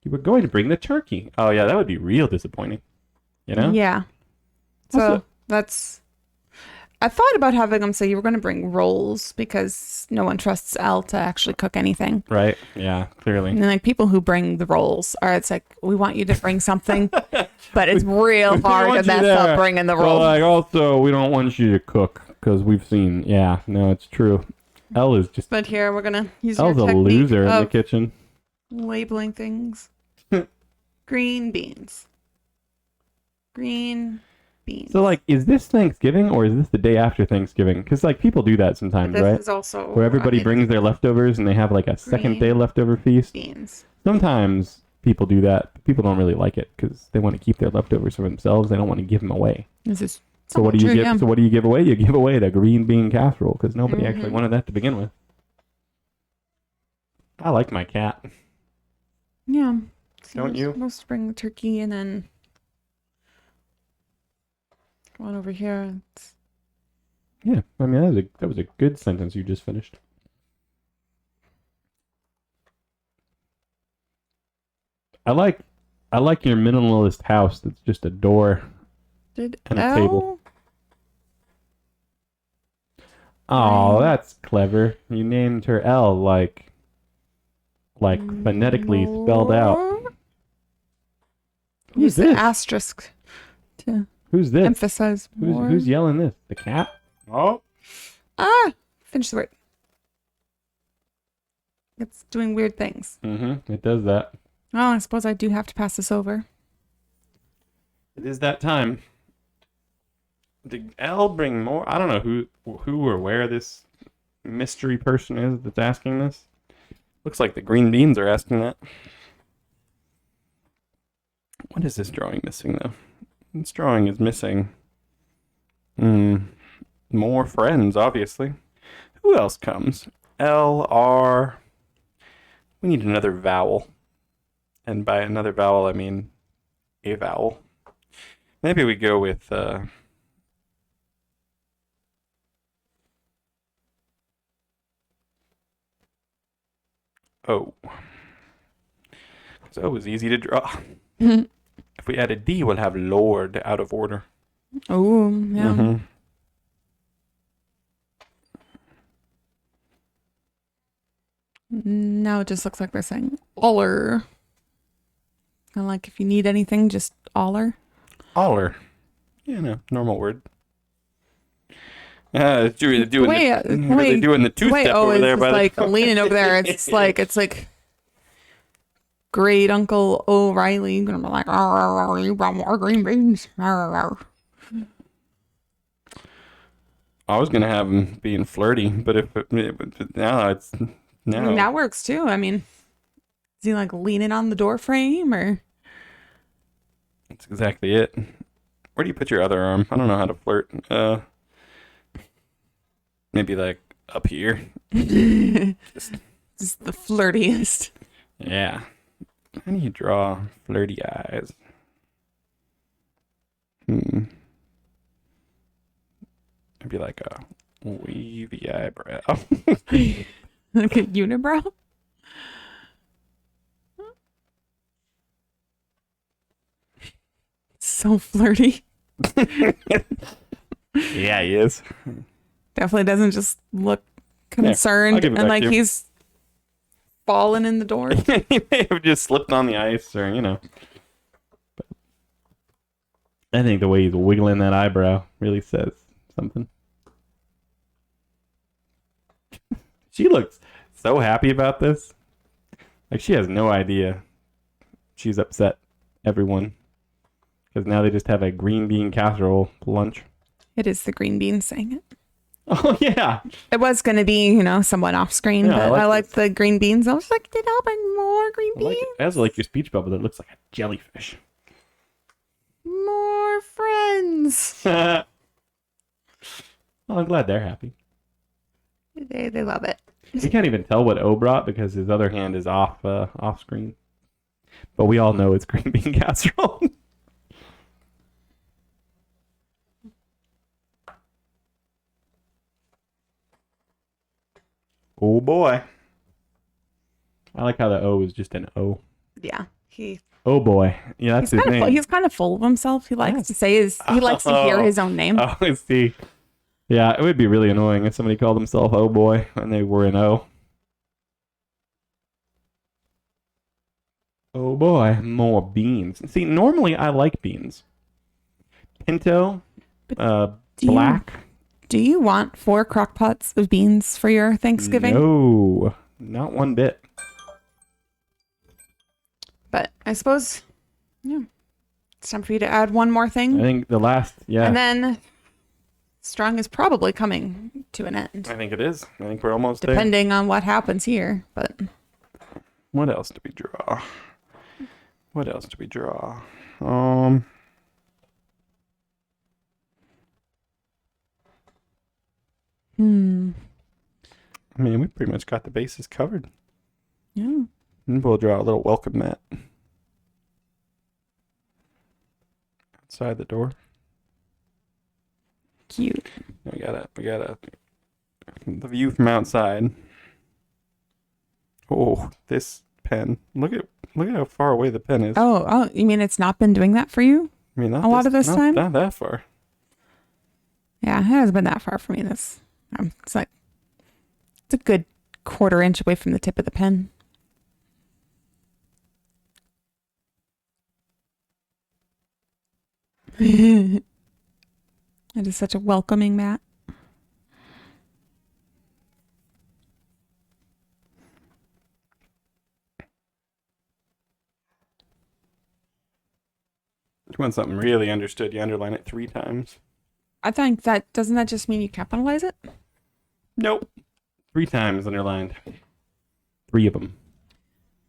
You were going to bring the turkey. Oh, yeah, that would be real disappointing. Yeah. So Also- that's. I thought about having them say you were going to bring rolls because no one trusts Elle to actually cook anything. Right? Yeah, clearly. And then, like, people who bring the rolls are, it's like, we want you to bring something, but it's real hard want to you mess there. up bringing the But, rolls. also, we don't want you to cook because we've seen. Yeah, no, it's true. Elle is just. But here, we're going to use Elle's your a technique loser in the of kitchen. labeling things. Green beans. Green beans. So, is this Thanksgiving or is this the day after Thanksgiving? Because, people do that sometimes, this right? is also Where everybody brings their leftovers and they have, a second day Green leftover feast. beans. Sometimes people do that, but people don't really like it because they want to keep their leftovers for themselves. They don't want to give them away. This is So what do you true, give? yeah. So what do you give away? You give away the green bean casserole because nobody actually wanted that to begin with. I like my cat. Yeah. So Don't you're you? supposed to bring the turkey and then go on over here. Yeah, I mean that was a good sentence you just finished. I like your minimalist house that's just a door Did and a Elle? table. Oh, that's clever. You named her L like phonetically spelled out. Use Who's the this? asterisk to Who's this? emphasize more. Who's yelling this? The cat? Oh. Finish the word. It's doing weird things. Mm-hmm. It does that. Oh, I suppose I do have to pass this over. It is that time. Did L bring more? I don't know who or where this mystery person is that's asking this. Looks like the green beans are asking that. What is this drawing missing, though? This drawing is missing. More friends, obviously. Who else comes? L, R. We need another vowel. And by another vowel, I mean a vowel. Maybe we go with... O. Because O is easy to draw. If we add a D, we'll have Lord out of order. Oh, yeah. Mhm. Now it just looks like they're saying aller. And like if you need anything, just aller. Aller. Yeah, no, normal word. Doing the two-step over there. It's like leaning over there. It's like great Uncle O'Reilly gonna be like, you brought more green beans. I was gonna have him being flirty, but now it's I mean, that works too. I mean, is he like leaning on the door frame or? That's exactly it. Where do you put your other arm? I don't know how to flirt. Maybe like up here. Just the flirtiest. Yeah. How do you draw flirty eyes? Maybe like a wavy eyebrow. Like a unibrow. So flirty. Yeah, he is. Definitely doesn't just look concerned give it and back like to you. he's fallen in the door. He may have just slipped on the ice or, But I think the way he's wiggling that eyebrow really says something. She looks so happy about this. Like, she has no idea she's upset everyone. Because now they just have a green bean casserole lunch. It is the green beans saying it. Oh, yeah. It was going to be, somewhat off screen, Yeah, but I I like like the green beans. I was like, did I bring more green I beans? like it. I also like your speech bubble that looks like a jellyfish. More friends. Well, I'm glad they're happy. They love it. We can't even tell what O brought because his other hand is off screen. But we all know it's green bean casserole. Oh boy. I like how the O is just an O. Yeah. Oh boy. Yeah, that's his name. He's kind of full of himself. He likes to say he likes to hear his own name. Oh, I see. Yeah, it would be really annoying if somebody called themselves Oh boy and they were an O. Oh boy, more beans. See, normally I like beans. Pinto, black. Do you want 4 crock pots of beans for your Thanksgiving? No, not one bit. But I suppose, it's time for you to add one more thing. I think the last, yeah. And then Strong is probably coming to an end. I think it is. I think we're almost depending on what happens here. But what else do we draw? I mean, we pretty much got the bases covered. Yeah. And we'll draw a little welcome mat outside the door. Cute. We got the view from outside. Oh, this pen. Look at how far away the pen is. Oh, you mean it's not been doing that for you? I mean, not a lot of this time? Not that far. Yeah, it hasn't been that far for me. It's a good 1/4 inch away from the tip of the pen. It is such a welcoming mat. If you want something really understood, you underline it 3 times. I think doesn't that just mean you capitalize it? Nope. 3 times underlined. 3 of them.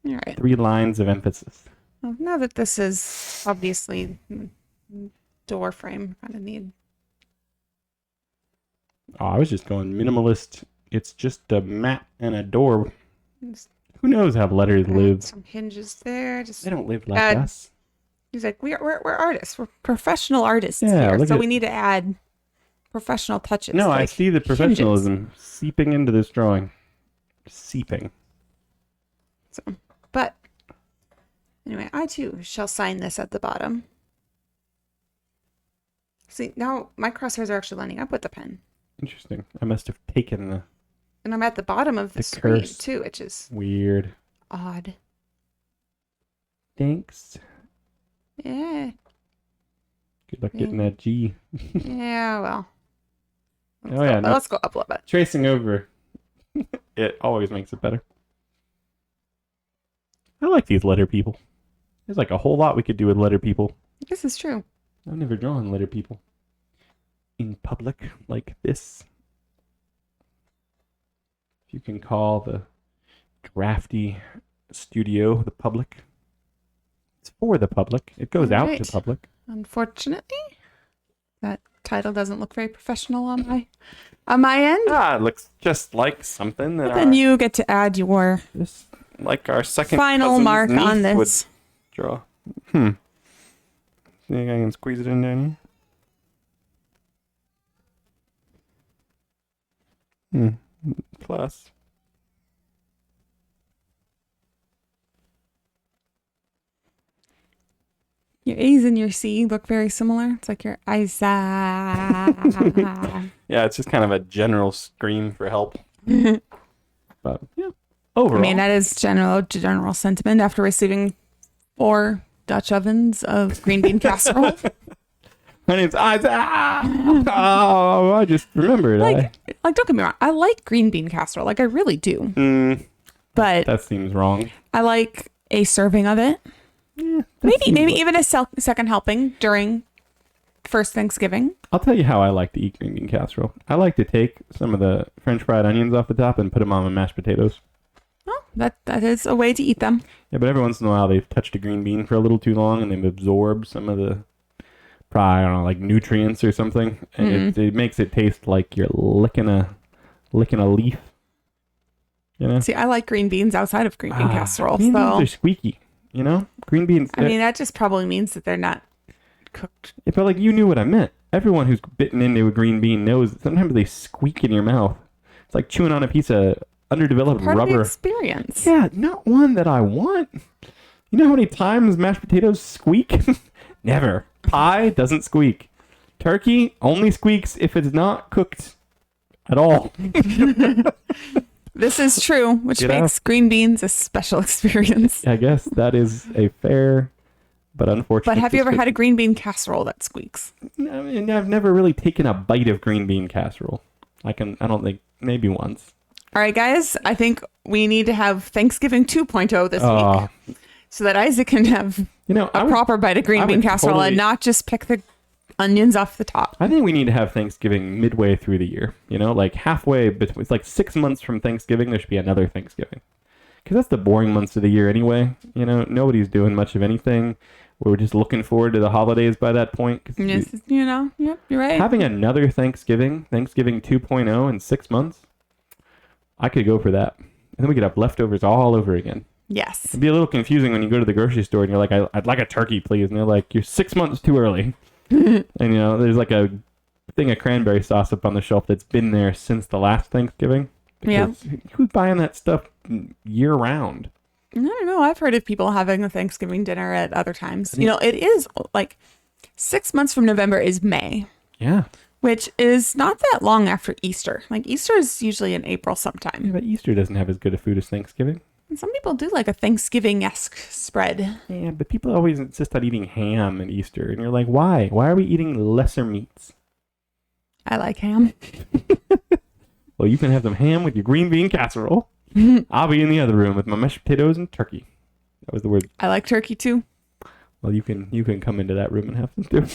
All right. 3 lines of emphasis. Well, now that this is obviously door frame, kind of need. Oh, I was just going minimalist. It's just a mat and a door. Who knows how letters live? Some hinges there. They don't live like us. He's like, we're artists. We're professional artists Yeah, here, so we need to add professional touches. No, like I see the professionalism seeping into this drawing. Seeping. So, but anyway, I too shall sign this at the bottom. See, now my crosshairs are actually lining up with the pen. Interesting. I must have taken the... And I'm at the bottom of the screen curse. too, which is Weird. odd. Thanks. Yeah. Good luck getting that G. Yeah, well. No. Let's go up a little bit. Tracing over. It always makes it better. I like these letter people. There's like a whole lot we could do with letter people. This is true. I've never drawn letter people in public like this. If you can call the drafty studio the public. It's for the public. It goes out to public. Unfortunately, that title doesn't look very professional on my end. It looks just like something that Then you get to add your just like our second final cousin's mark on niece would this. draw. Think I can squeeze it in down here? Plus. Your A's and your C look very similar. It's like your Isa. Yeah, it's just kind of a general scream for help. But yeah, overall. I mean, that is general sentiment after receiving 4 Dutch ovens of green bean casserole. My name's Isaac. Oh, I just remembered. Like, don't get me wrong. I like green bean casserole. Like, I really do. But that seems wrong. I like a serving of it. Yeah, Maybe even a second helping during first Thanksgiving. I'll tell you how I like to eat green bean casserole. I like to take some of the French fried onions off the top and put them on my mashed potatoes. Oh, that is a way to eat them. Yeah, but every once in a while they've touched a green bean for a little too long and they've absorbed some of the, probably, I don't know, like nutrients or something. And it makes it taste like you're licking a leaf. You know? See, I like green beans outside of green bean casserole. Green beans So are squeaky, you know? Green beans. I mean, that just probably means that they're not cooked. Yeah, but like you knew what I meant. Everyone who's bitten into a green bean knows that sometimes they squeak in your mouth. It's like chewing on a piece of underdeveloped Part rubber. of the experience. Yeah, not one that I want. You know how many times mashed potatoes squeak? Never. Pie doesn't squeak. Turkey only squeaks if it's not cooked at all. This is true, which You know? makes green beans a special experience. I guess that is a fair but unfortunate. But have you ever had a green bean casserole that squeaks? I mean, I've never really taken a bite of green bean casserole. I don't think, maybe once. All right, guys, I think we need to have Thanksgiving 2.0 this week so that Isaac can have a proper bite of green bean casserole and not just pick the onions off the top. I think we need to have Thanksgiving midway through the year. You know, like halfway between. It's like 6 months from Thanksgiving. There should be another Thanksgiving, because that's the boring months of the year anyway. You know, nobody's doing much of anything. We're just looking forward to the holidays by that point. Yes, yep, you're right. Having another Thanksgiving 2.0 in 6 months, I could go for that. And then we could have leftovers all over again. Yes. It'd be a little confusing when you go to the grocery store and you're like, I'd like a turkey, please. And they're like, you're 6 months too early. And, there's like a thing of cranberry sauce up on the shelf that's been there since the last Thanksgiving. Yeah. Who's buying that stuff year round? I don't know. I've heard of people having a Thanksgiving dinner at other times. It is like 6 months from November is May. Yeah. Which is not that long after Easter. Like Easter is usually in April sometime. Yeah, but Easter doesn't have as good a food as Thanksgiving. And some people do like a Thanksgiving-esque spread. Yeah, but people always insist on eating ham at Easter. And you're like, why? Why are we eating lesser meats? I like ham. Well, you can have some ham with your green bean casserole. I'll be in the other room with my mashed potatoes and turkey. That was the word. I like turkey too. Well, you can come into that room and have some too.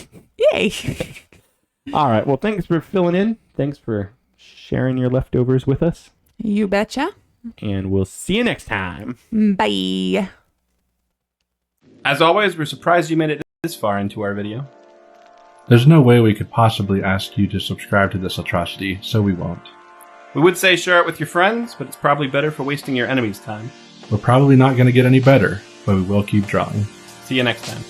Yay. All right. Well, thanks for filling in. Thanks for sharing your leftovers with us. You betcha. And we'll see you next time. Bye. As always, we're surprised you made it this far into our video. There's no way we could possibly ask you to subscribe to this atrocity, so we won't. We would say share it with your friends, but it's probably better for wasting your enemy's time. We're probably not going to get any better, but we will keep drawing. See you next time.